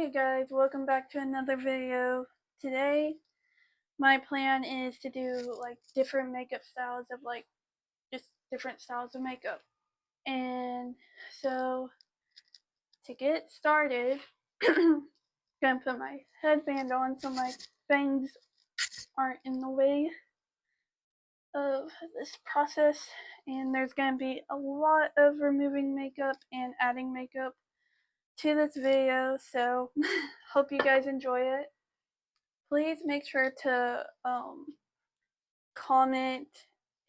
Hey guys, welcome back to another video. Today, my plan is to do like different makeup styles of just different styles of makeup. And so, to get started, gonna put my headband on so my bangs aren't in the way of this process. And there's gonna be a lot of removing makeup and adding makeup to this video, so hope you guys enjoy it. Please make sure to comment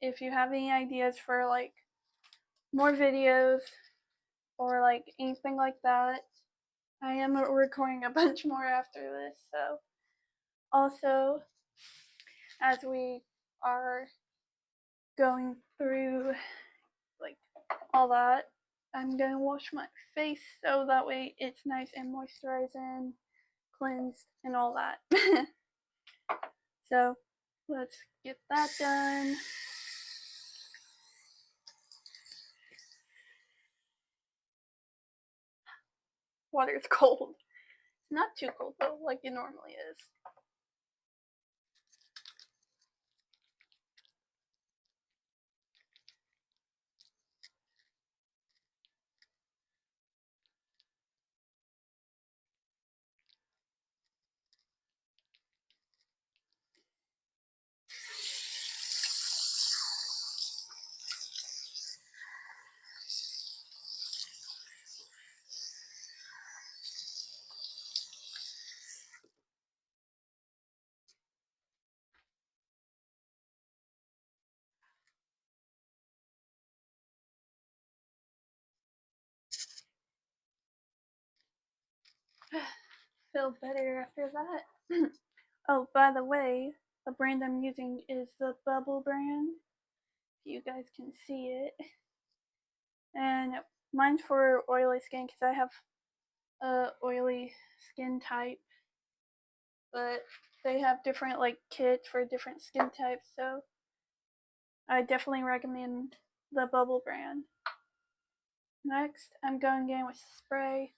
if you have any ideas for like more videos or like anything like that. I am recording a bunch more after this, so also as we are going through like all that, I'm gonna wash my face so that way it's nice and moisturized and cleansed and all that. So let's get that done. Water is cold. It's not too cold though, like it normally is. Feel better after that. Oh, by the way, the brand I'm using is the Bubble brand. If you guys can see it. And mine's for oily skin because I have a oily skin type. But they have different like kits for different skin types, so I definitely recommend the Bubble brand. Next, I'm going in with spray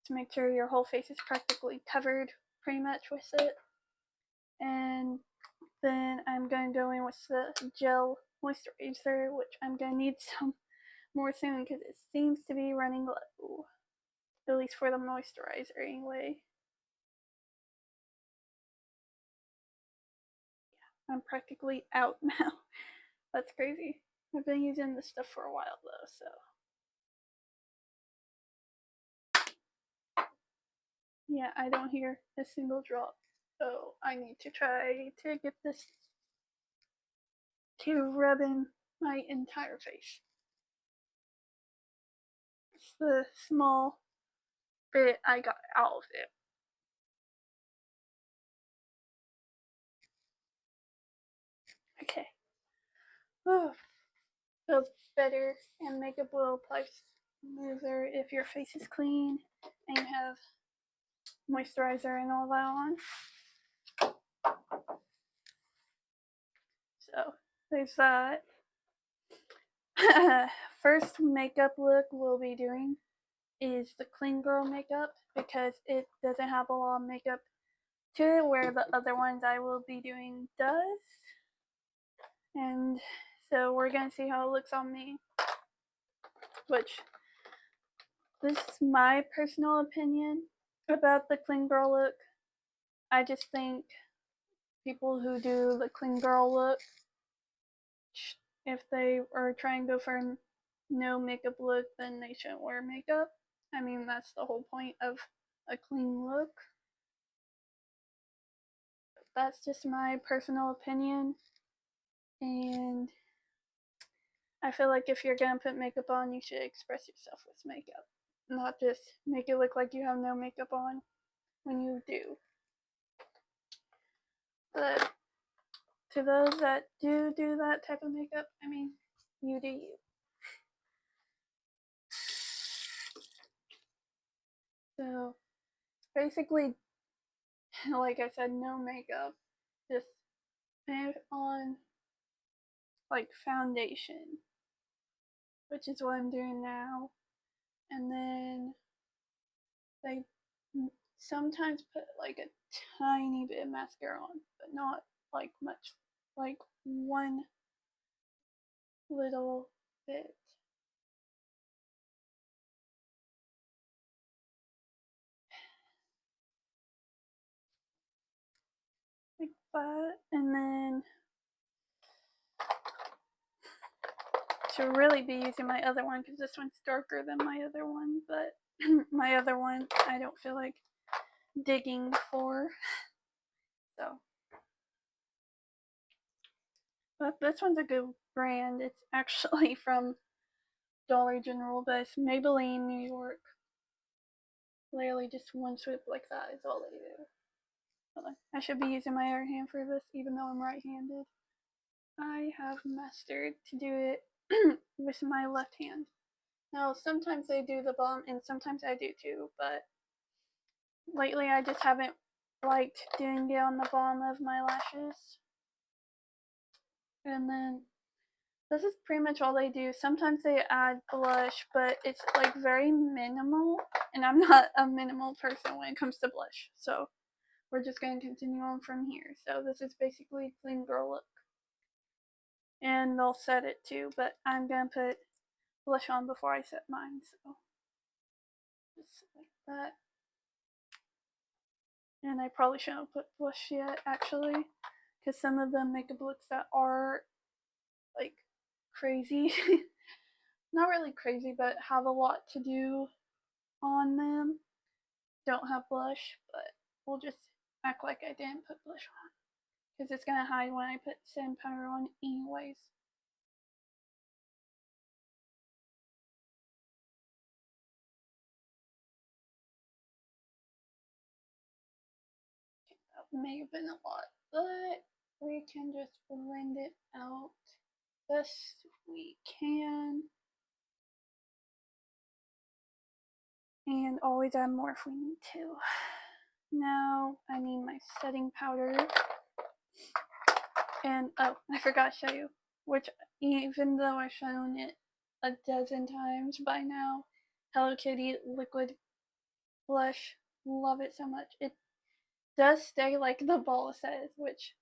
to make sure your whole face is practically covered pretty much with it. And then I'm going to go in with the gel moisturizer, which I'm going to need some more soon because it seems to be running low. At least for the moisturizer anyway. Yeah, I'm practically out now. That's crazy. I've been using this stuff for a while though, so. Yeah, I don't hear a single drop. So I need to try to get this to rub in my entire face. It's the small bit I got out of it. Okay. Oh, feels better, and makeup will apply smoother if your face is clean and you have moisturizer and all that on. So there's that. First makeup look we'll be doing is the clean girl makeup because it doesn't have a lot of makeup to it where the other ones I will be doing does. And so we're gonna see how it looks on me, which this is my personal opinion about the clean girl look. I just think people who do the clean girl look, if they are trying to go for a no makeup look, then they shouldn't wear makeup. I mean, that's the whole point of a clean look. That's just my personal opinion. And I feel like if you're gonna put makeup on, you should express yourself with makeup, not just make it look like you have no makeup on when you do. But to those that do that type of makeup, I mean, you do you. So basically, like I said, no makeup, just put on like foundation, which is what I'm doing now. and then they sometimes put like a tiny bit of mascara on, but not like much, like one little bit. Like that, and then should really be using my other one because this one's darker than my other one, but my other one I don't feel like digging for. So, but this one's a good brand. It's actually from Dollar General, but it's Maybelline New York. Literally just one swoop like that is all they do. Hold on. I should be using my other hand for this, even though I'm right-handed. I have mastered to do it with my left hand. Now, sometimes they do the balm, and sometimes I do too, but lately I just haven't liked doing it on the bottom of my lashes. And then this is pretty much all they do. Sometimes they add blush, but it's like very minimal, and I'm not a minimal person when it comes to blush. So we're just going to continue on from here. So this is basically clean girl look. And they'll set it too, but I'm going to put blush on before I set mine. So just like that. And I probably shouldn't put blush yet, actually, because some of the makeup looks that are like crazy, not really crazy, but have a lot to do on them, don't have blush, but we'll just act like I didn't put blush on, because it's going to hide when I put setting powder on anyways. That may have been a lot, but we can just blend it out best we can. And always add more if we need to. Now I need my setting powder. And oh, I forgot to show you, which even though I've shown it a dozen times by now, Hello Kitty liquid blush. Love it so much. It does stay like the ball says, which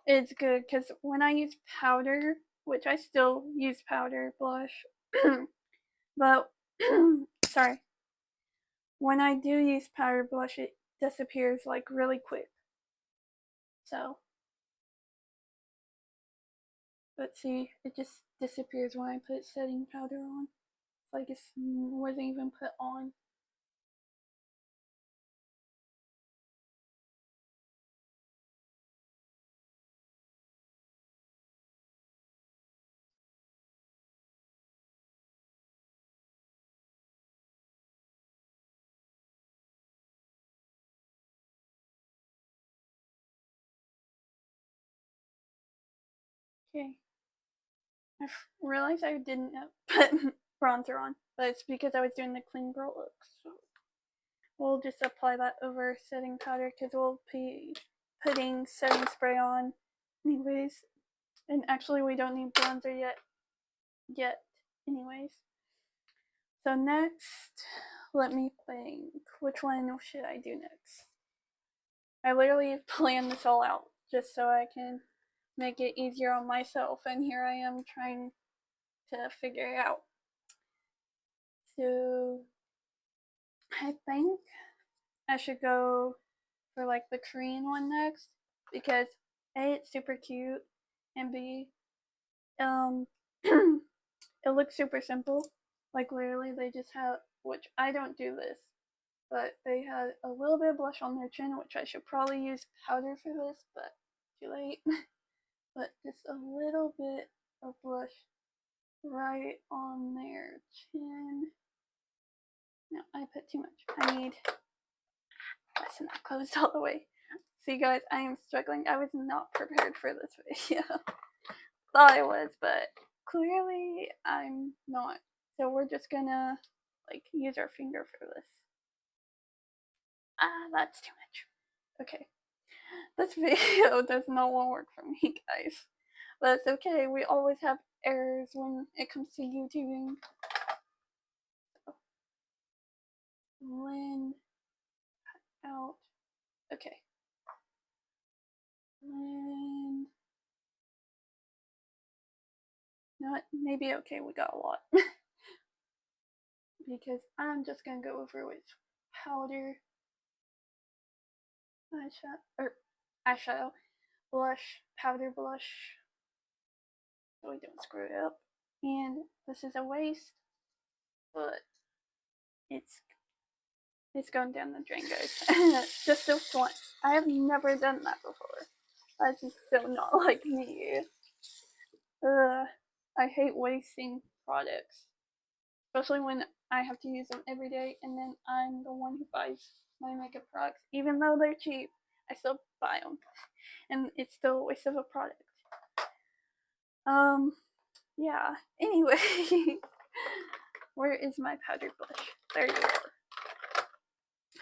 is good because when I use powder, which I still use powder blush, but sorry, when I do use powder blush, it disappears like really quick. So, but see, it just disappears when I put setting powder on. It's like it wasn't even put on. Okay. I realized I didn't put bronzer on, but it's because I was doing the clean girl look. So we'll just apply that over setting powder because we'll be putting setting spray on anyways. And actually we don't need bronzer yet anyways. So next, let me think. Which one should I do next? I literally planned this all out just so I can make it easier on myself, and here I am trying to figure it out. So I think I should go for like the Korean one next because A, it's super cute, and B, it looks super simple. Like literally they just have, which I don't do this, but they had a little bit of blush on their chin, which I should probably use powder for this, but too late. But just a little bit of blush right on their chin. No, I put too much. I need that's not closed all the way. See guys, I am struggling. I was not prepared for this video. Thought I was, but clearly I'm not. So we're just gonna like use our finger for this. That's too much. Okay. This video does not want to work for me, guys. But it's okay, we always have errors when it comes to YouTubing. So, Okay. And you know what? Maybe okay, we got a lot. Because I'm just gonna go over with powder, eyeshadow, blush, powder blush, so we don't screw it up. And this is a waist, but it's it's going down the drain, guys. Just this once. I have never done that before. That's just so not like me. I hate wasting products, especially when I have to use them every day, and then I'm the one who buys my makeup products, even though they're cheap. I still buy them, and it's still a waste of a product. Yeah. Anyway, where is my powder blush? There you are.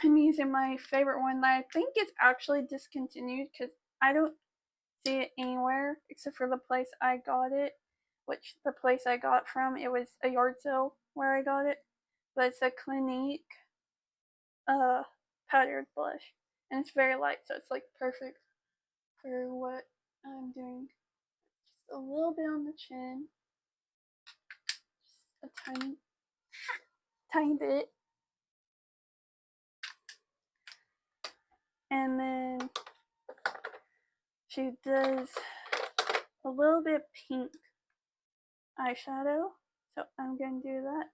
I'm using my favorite one that I think is actually discontinued because I don't see it anywhere except for the place I got it, which the place I got from, it was a yard sale where I got it, but it's a Clinique powdered blush, and it's very light, so it's like perfect for what I'm doing. Just a little bit on the chin, just a tiny bit, and then she does a little bit pink eyeshadow, so I'm gonna do that.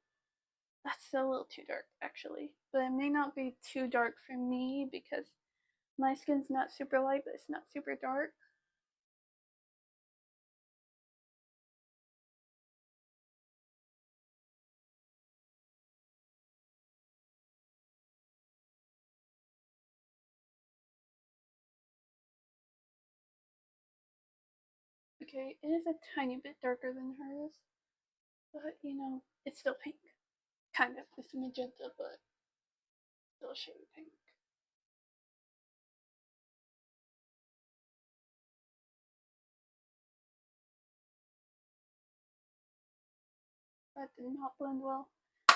That's a little too dark actually, but it may not be too dark for me because my skin's not super light, but it's not super dark. Okay, it is a tiny bit darker than hers, but you know, it's still pink. Kind of. It's magenta, but still shade pink. That did not blend well.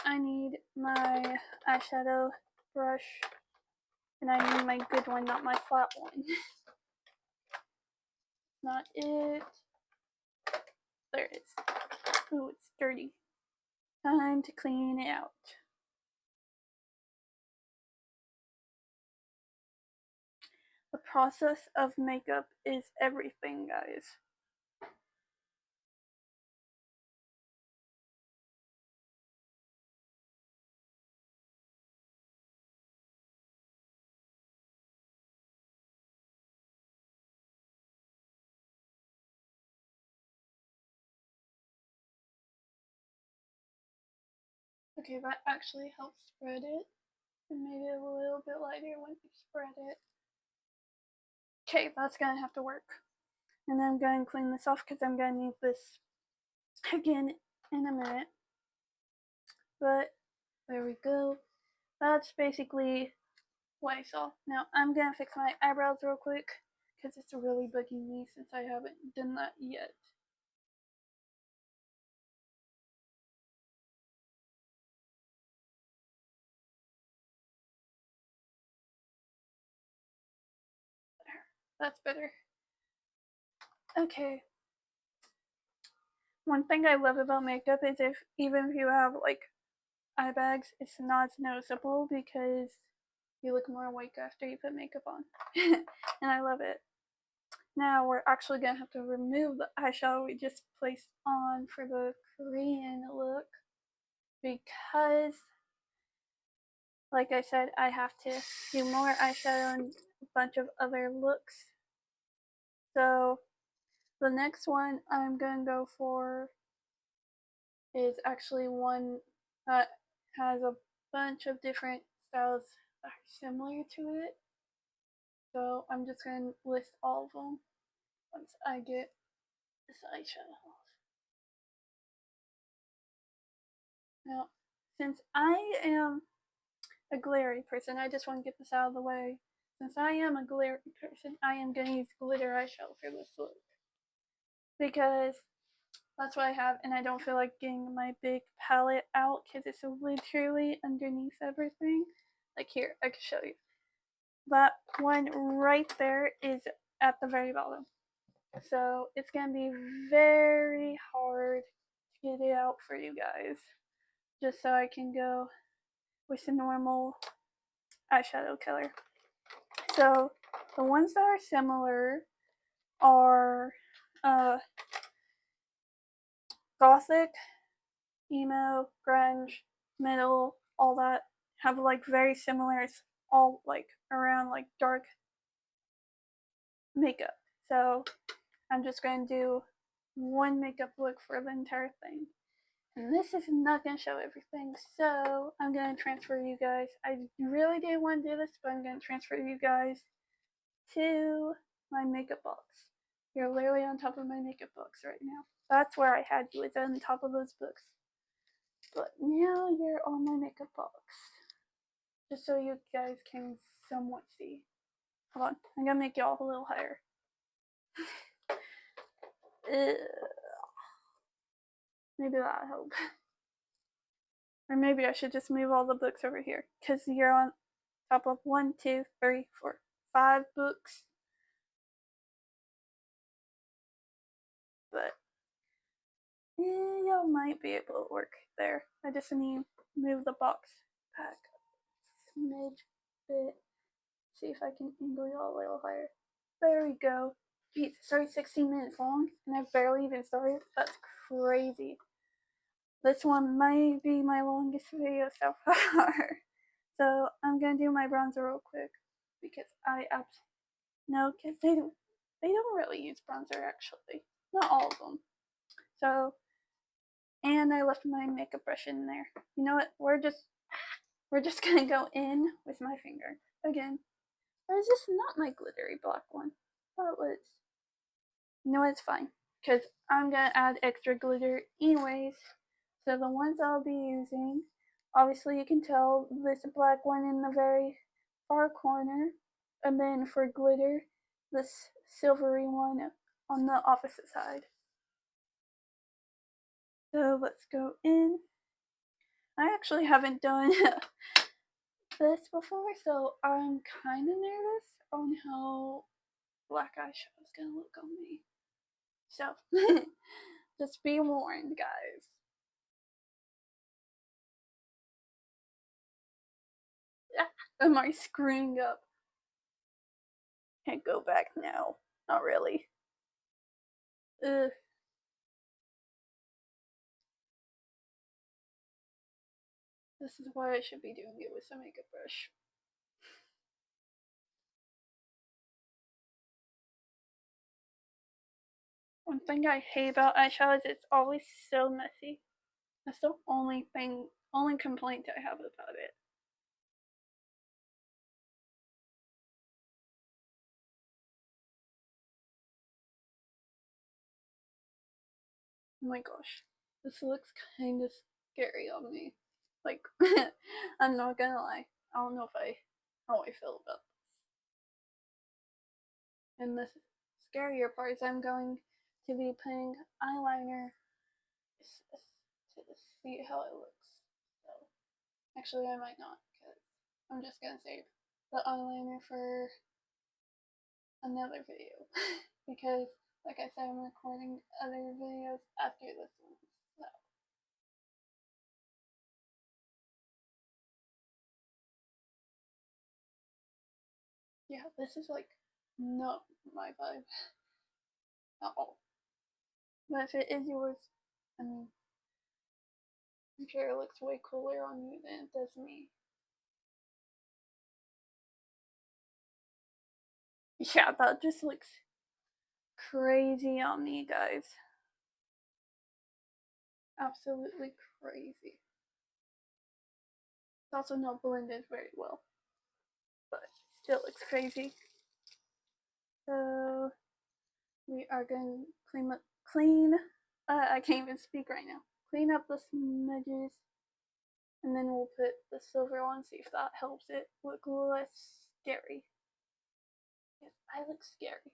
I need my eyeshadow brush, and I need my good one, not my flat one. Not it. There it is. Oh, it's dirty. Time to clean it out. The process of makeup is everything, guys. Okay, that actually helped spread it. It made it a little bit lighter when you spread it. Okay, that's gonna have to work. And then I'm going to clean this off because I'm going to need this again in a minute. But there we go. That's basically what I saw. Now I'm going to fix my eyebrows real quick because it's really bugging me since I haven't done that yet. There. That's better. Okay. One thing I love about makeup is even if you have like eye bags, it's not noticeable because you look more awake after you put makeup on. And I love it. Now we're actually going to have to remove the eyeshadow we just placed on for the Korean look because, like I said, I have to do more eyeshadow and a bunch of other looks. So the next one I'm going to go for is actually one that has a bunch of different styles that are similar to it. So I'm just going to list all of them once I get this eyeshadow off. Now, since I am a glary person, I just want to get this out of the way. Since I am a glary person, I am going to use glitter eyeshadow for this look. Because that's what I have, and I don't feel like getting my big palette out because it's literally underneath everything. Like here, I can show you. that one right there is at the very bottom. So it's gonna be very hard to get it out for you guys. Just so I can go with the normal eyeshadow color. So the ones that are similar are gothic, emo, grunge, metal, all that have like very similar, all like around like dark makeup. So I'm just going to do one makeup look for the entire thing. And this is not going to show everything, so I'm going to transfer you guys. I really didn't want to do this, but I'm going to transfer you guys to my makeup box. You're literally on top of my makeup box right now. That's where I had you, is on top of those books. But now you're on my makeup box. Just so you guys can somewhat see. Hold on, I'm gonna make y'all a little higher. Maybe that'll help. Or maybe I should just move all the books over here. Because you're on top of 1, 2, 3, 4, 5 books. But y'all might be able to work there. I just need to move the box back a smidge bit. See if I can angle y'all a little higher. There we go. Geez, it's already 16 minutes long and I've barely even started. That's crazy. This one might be my longest video so far. So I'm gonna do my bronzer real quick because because they don't really use bronzer actually. Not all of them. So, and I left my makeup brush in there. You know what? We're just gonna go in with my finger again. Or is this not my glittery black one? That was. No, it's fine because I'm gonna add extra glitter anyways. So the ones I'll be using, obviously you can tell this black one in the very far corner, and then for glitter, this silvery one on the opposite side. So let's go in. I actually haven't done this before, so I'm kind of nervous on how black eyeshadow is gonna look on me. So just be warned, guys. Am I screwing up? Can't go back now. Not really. Ugh. This is why I should be doing it with a makeup brush. One thing I hate about eyeshadow is it's always so messy. That's the only complaint I have about it. Oh my gosh. This looks kind of scary on me. Like, I'm not gonna lie. I don't know how I feel about this. And the scarier part is I'm going to be putting eyeliner to see how it looks. So, actually, I might not, because I'm just gonna save the eyeliner for another video. Because, like I said, I'm recording other videos after this one. So. Yeah, this is like not my vibe at all. But if it is yours, I mean, I'm sure it looks way cooler on you than it does me. Yeah, that just looks crazy on me, guys. Absolutely crazy. It's also not blended very well, but still looks crazy. So we are going to I can't even speak right now. Clean up the smudges, and then we'll put the silver on, see if that helps it look less scary. Yes, I look scary.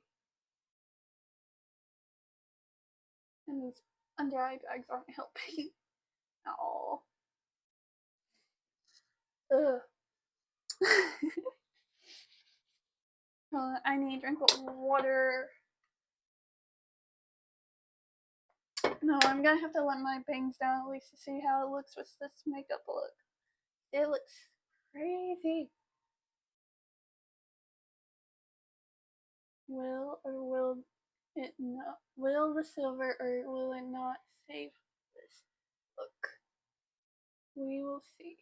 And these under eye bags aren't helping at all. Ugh. I need to drink water. No, I'm gonna have to let my bangs down at least to see how it looks with this makeup look. It looks crazy. Will or will it not? Will the silver or will it not save this look? We will see.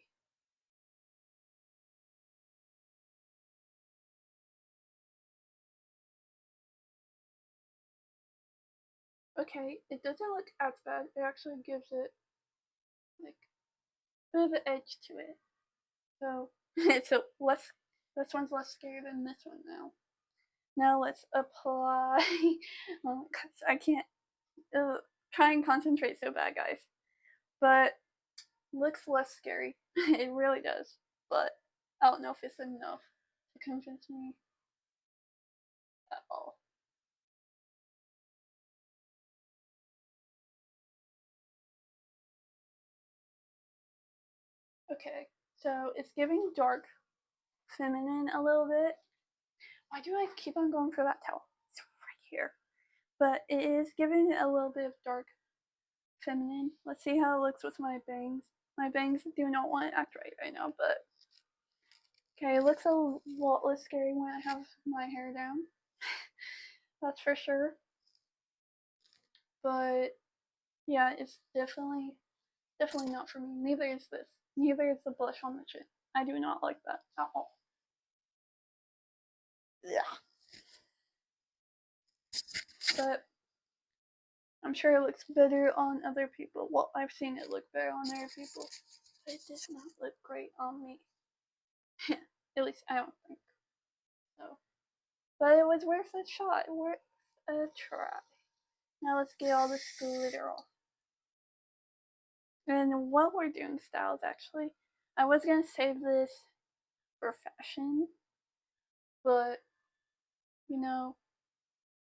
Okay, it doesn't look as bad. It actually gives it like a bit of an edge to it. So it's a less. This one's less scary than this one now. Now let's apply. Oh, I can't try and concentrate so bad, guys. But looks less scary. It really does. But I don't know if it's enough to convince me at all. Okay, so it's giving dark feminine a little bit. Why do I keep on going for that towel? It's right here. But it is giving it a little bit of dark feminine. Let's see how it looks with my bangs. My bangs do not want to act right now, but okay, it looks a lot less scary when I have my hair down. That's for sure. But yeah, it's definitely not for me. Neither is this. Neither is the blush on the chin. I do not like that at all. Yeah. But I'm sure it looks better on other people. Well, I've seen it look better on other people. But it does not look great on me. At least I don't think so. But it was worth a shot. Worth a try. Now let's get all this glitter off. And while we're doing styles, actually, I was gonna save this for fashion, but you know,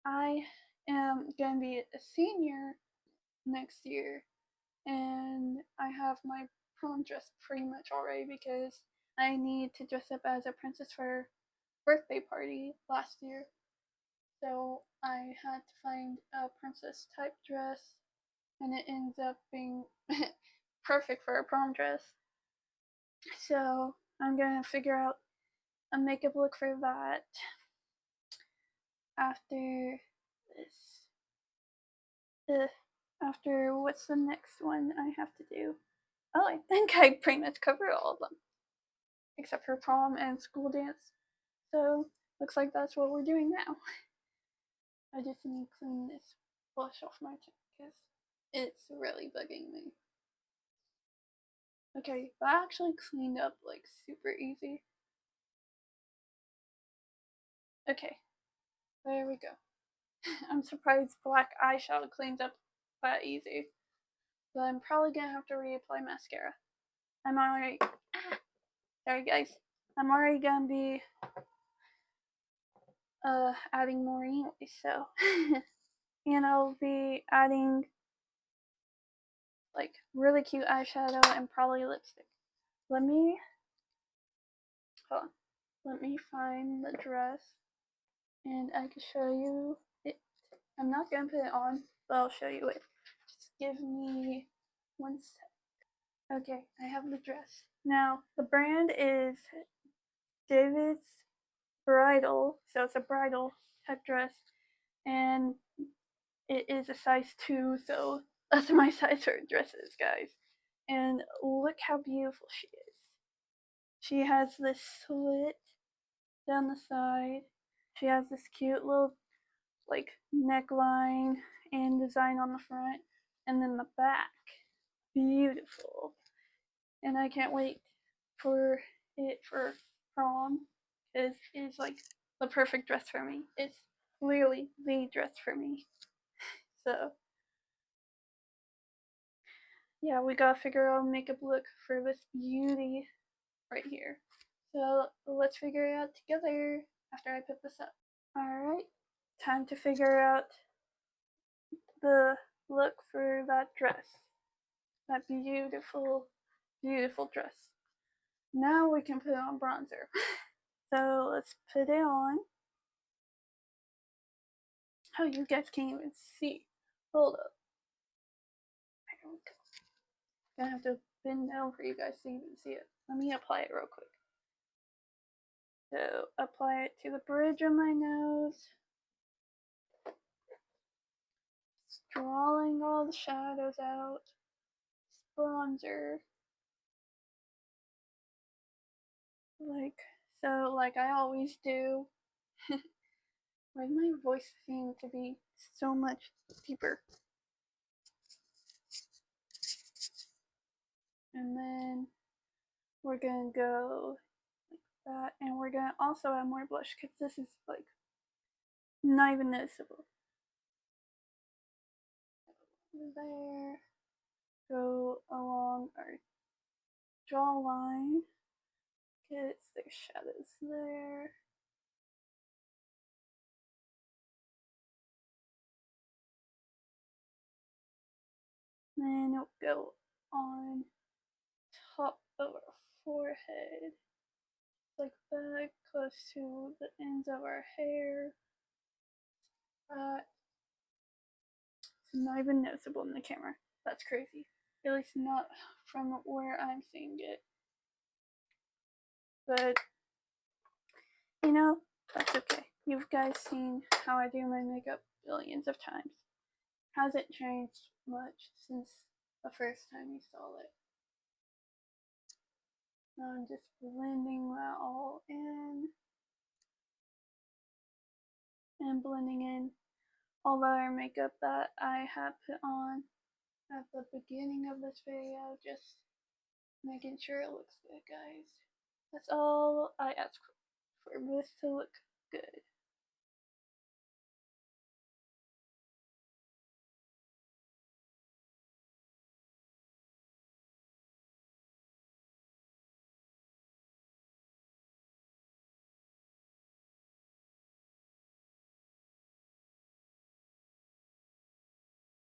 I am gonna be a senior next year, and I have my prom dress pretty much already because I need to dress up as a princess for a birthday party last year. So I had to find a princess type dress, and it ends up being perfect for a prom dress. So I'm gonna figure out a makeup look for that after this. After what's the next one I have to do? Oh, I think I pretty much covered all of them except for prom and school dance. So looks like that's what we're doing now. I just need to clean this blush off my chin because it's really bugging me. Okay, that actually cleaned up like super easy. Okay, there we go. I'm surprised black eyeshadow cleans up that easy. But I'm probably gonna have to reapply mascara. I'm already. Sorry, guys. I'm already gonna be adding more anyway, so. And I'll be adding like really cute eyeshadow and probably lipstick. Let me. Hold on. Let me find the dress and I can show you it. I'm not gonna put it on, but I'll show you it. Just give me 1 sec. Okay, I have the dress. Now, the brand is David's Bridal, so it's a bridal type dress, and it is a size 2, so that's my size for dresses, guys. And look how beautiful she is. She has this slit down the side. She has this cute little like neckline and design on the front, and then the back. Beautiful. And I can't wait for it for prom because it's like the perfect dress for me. It's clearly the dress for me. So yeah, we gotta figure out a makeup look for this beauty right here. So let's figure it out together after I put this up. Alright, time to figure out the look for that dress. That beautiful, beautiful dress. Now we can put on bronzer. So let's put it on. Oh, you guys can't even see. Hold up. There we go. Gonna have to bend down for you guys to even see it. Let me apply it real quick. So apply it to the bridge of my nose. Drawing all the shadows out. Bronzer. Like so, like I always do. Why does my voice seem to be so much deeper? And then we're gonna go like that, and we're gonna also add more blush because this is like not even noticeable. There, go along our jawline because there's shadows there. Then it'll go on top of our forehead, like that, close to the ends of our hair. It's not even noticeable in the camera. That's crazy. At least not from where I'm seeing it. But, you know, that's okay. You guys seen how I do my makeup billions of times. Hasn't changed much since the first time you saw it. Now I'm just blending that all in. And blending in all the other makeup that I have put on at the beginning of this video. Just making sure it looks good, guys. That's all I ask for this to look good.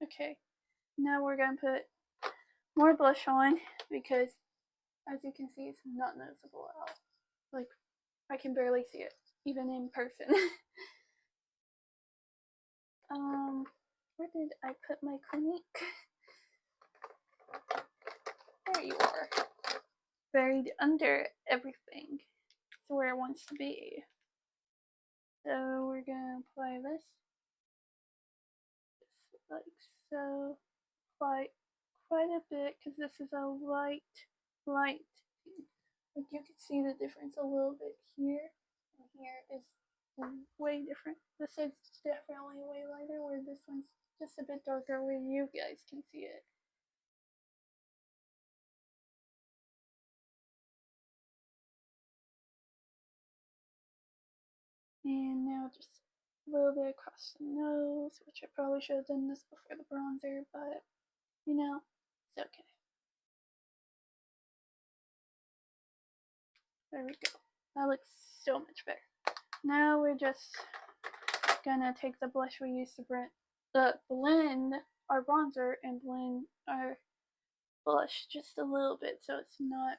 Okay, now we're gonna put more blush on because as you can see it's not noticeable at all. Like I can barely see it, even in person. Where did I put my Clinique? There you are. Buried under everything. It's where it wants to be. So we're gonna apply this. Just like so. Apply quite a bit because this is a light. Like you can see the difference a little bit here. And here is way different. This is definitely way lighter, where this one's just a bit darker where you guys can see it. And now just a little bit across the nose, which I probably should have done this before the bronzer, but you know, it's okay. There we go. That looks so much better. Now we're just gonna take the blush we used to blend our bronzer and blend our blush just a little bit so it's not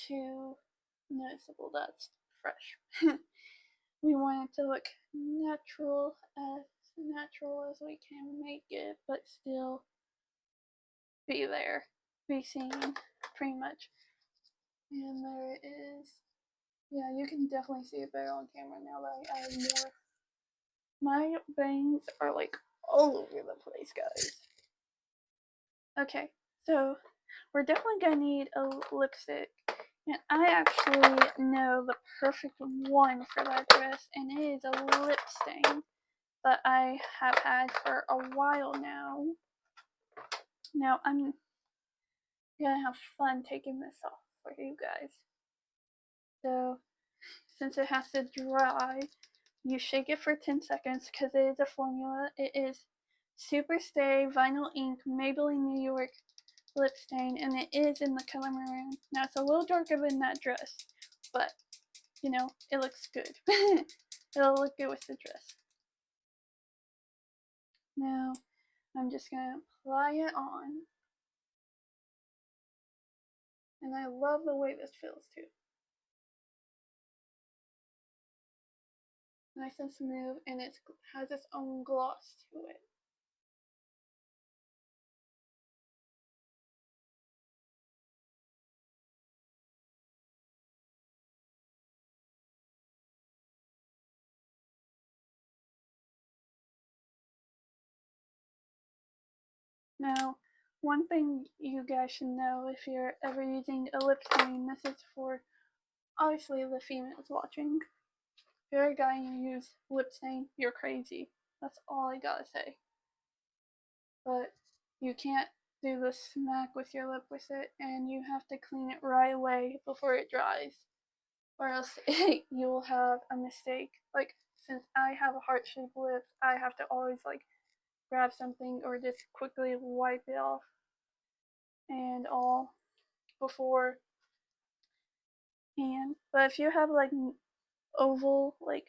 too noticeable. That's fresh. We want it to look natural as we can make it, but still be there, be seen pretty much. And there it is. Yeah, you can definitely see it better on camera now that I added more. My bangs are like all over the place, guys. Okay, so we're definitely gonna need a lipstick, and I actually know the perfect one for that dress, and it is a lip stain that I have had for a while now. Now I'm gonna have fun taking this off for you guys. So since it has to dry, you shake it for 10 seconds because it is a formula. It is Superstay Vinyl Ink Maybelline New York lip stain, and it is in the color maroon. Now it's a little darker than that dress, but you know, it looks good. It'll look good with the dress. Now I'm just gonna apply it on, and I love the way this feels too. nice and smooth, and it has its own gloss to it. Now, one thing you guys should know if you're ever using a lip stain, this is for obviously the females watching. If you're a guy and you use lip stain, you're crazy. That's all I gotta say. But you can't do the smack with your lip with it, and you have to clean it right away before it dries, or else you will have a mistake. Like, since I have a heart-shaped lip, I have to always like grab something or just quickly wipe it off and all before hand. But if you have like oval, like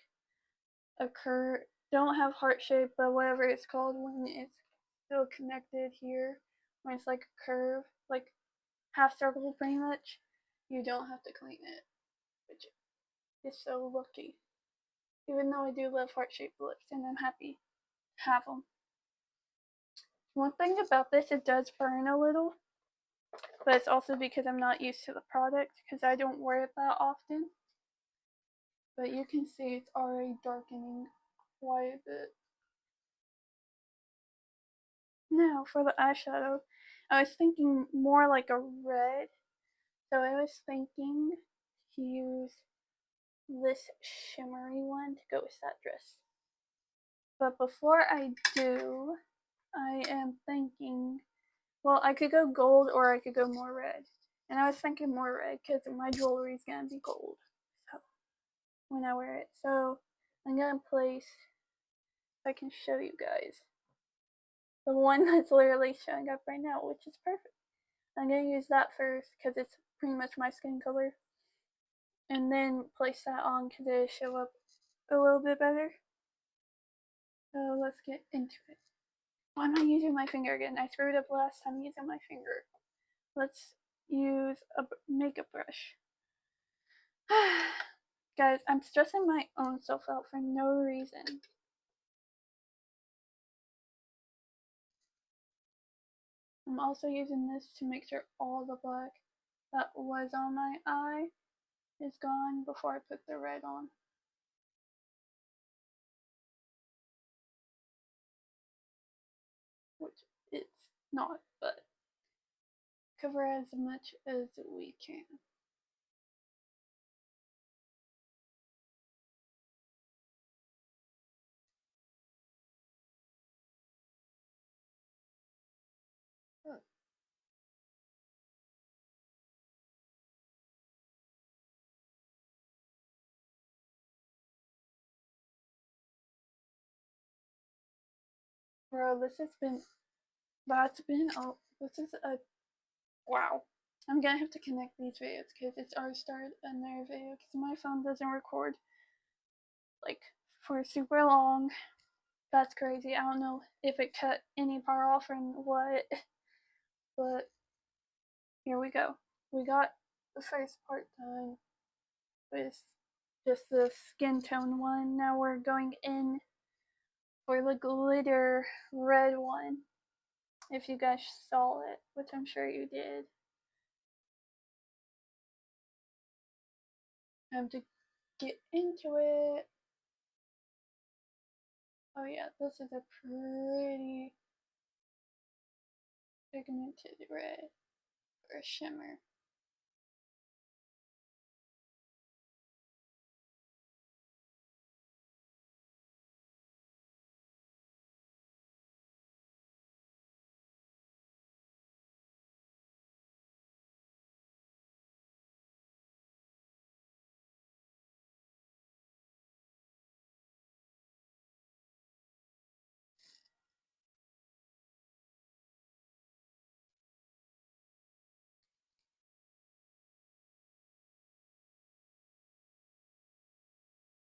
a curve, don't have heart shape, but whatever it's called when it's still connected here, when it's like a curve, like half circle pretty much, you don't have to clean it, which is so lucky. Even though I do love heart shaped lips and I'm happy to have them. One thing about this, it does burn a little, but it's also because I'm not used to the product because I don't wear it that often. But you can see it's already darkening quite a bit. Now for the eyeshadow, I was thinking more like a red. So I was thinking to use this shimmery one to go with that dress. But before I do, I am thinking, well, I could go gold or I could go more red. And I was thinking more red because my jewelry is going to be gold. So when I wear it. So I'm going to place, if I can show you guys, the one that's literally showing up right now, which is perfect. I'm going to use that first because it's pretty much my skin color. And then place that on because it'll show up a little bit better. So let's get into it. Why am I using my finger again? I screwed up last time using my finger. Let's use a makeup brush. Guys, I'm stressing my own self out for no reason. I'm also using this to make sure all the black that was on my eye is gone before I put the red on. Which it's not, but cover as much as we can. Bro, this is a, wow. I'm gonna have to connect these videos because it's already started another video because my phone doesn't record like for super long. That's crazy. I don't know if it cut any part off or what, but here we go. We got the first part done with just the skin tone one. Now we're going in for the glitter red one. If you guys saw it, which I'm sure you did. Time to get into it. Oh yeah, this is a pretty pigmented red for a shimmer.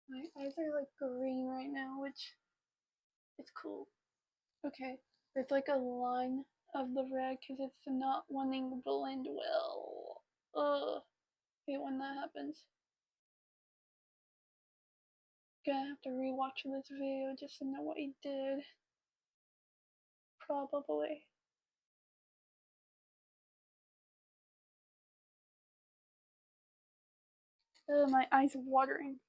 My eyes are like green right now, which is cool. Okay, there's like a line of the red because it's not wanting to blend well. Ugh, hate when that happens. Gonna have to rewatch this video just to know what he did. Probably. My eyes are watering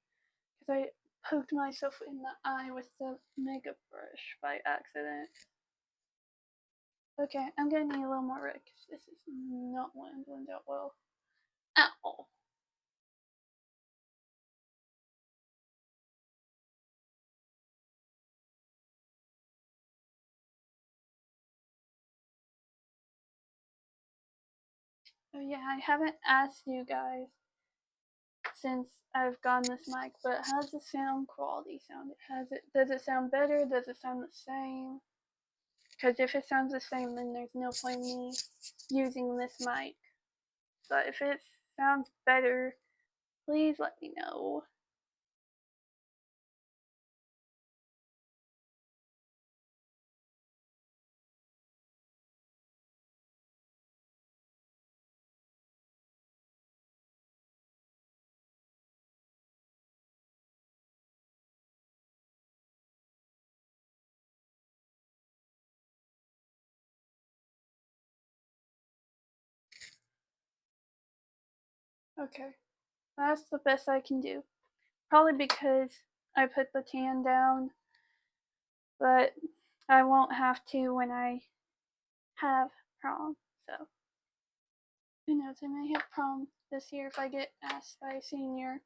because I poked myself in the eye with the makeup brush by accident. Okay, I'm gonna need a little more red because this is not blending out well at all. Oh yeah, I haven't asked you guys since I've gotten this mic, but how's the sound quality sound? Does it sound better? Does it sound the same? Because if it sounds the same, then there's no point in me using this mic. But if it sounds better, please let me know. Okay, that's the best I can do. Probably because I put the tan down, but I won't have to when I have prom. So who knows? I may have prom this year if I get asked by a senior,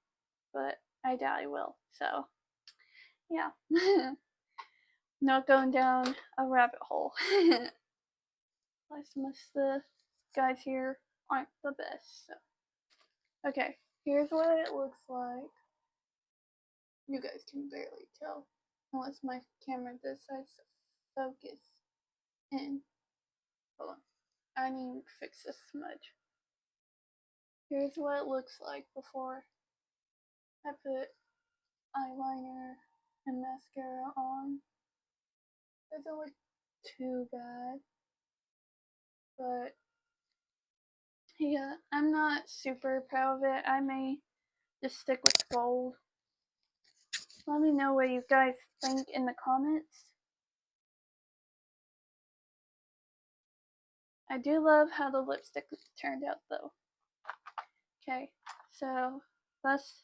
but I doubt I will. So yeah, not going down a rabbit hole. Most of the guys here aren't the best. So okay, here's what it looks like. You guys can barely tell unless my camera decides to focus in. Hold on. I need to fix this smudge. Here's what it looks like before I put eyeliner and mascara on. Doesn't look too bad, but yeah, I'm not super proud of it. I may just stick with gold. Let me know what you guys think in the comments. I do love how the lipstick turned out though. Okay, so that's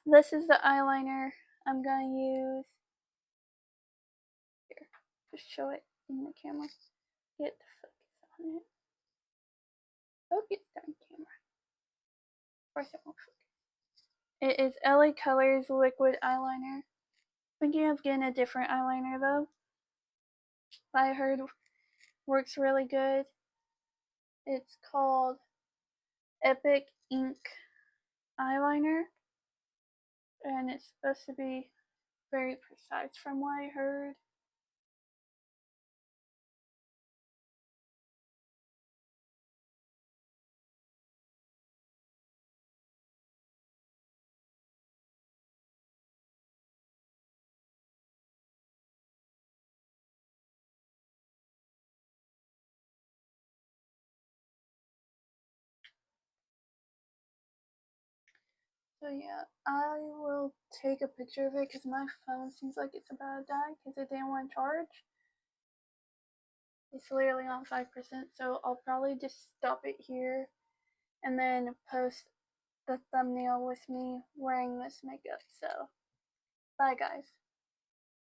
this is the eyeliner I'm gonna use. Here, just show it in the camera. Get the focus on it. Focus, darn camera. Of course it won't focus. It is LA Colors liquid eyeliner. Thinking of getting a different eyeliner though. I heard works really good. It's called Epic Ink eyeliner, and it's supposed to be very precise from what I heard. So yeah, I will take a picture of it because my phone seems like it's about to die because it didn't want to charge. It's literally on 5%, so I'll probably just stop it here and then post the thumbnail with me wearing this makeup. So, bye guys.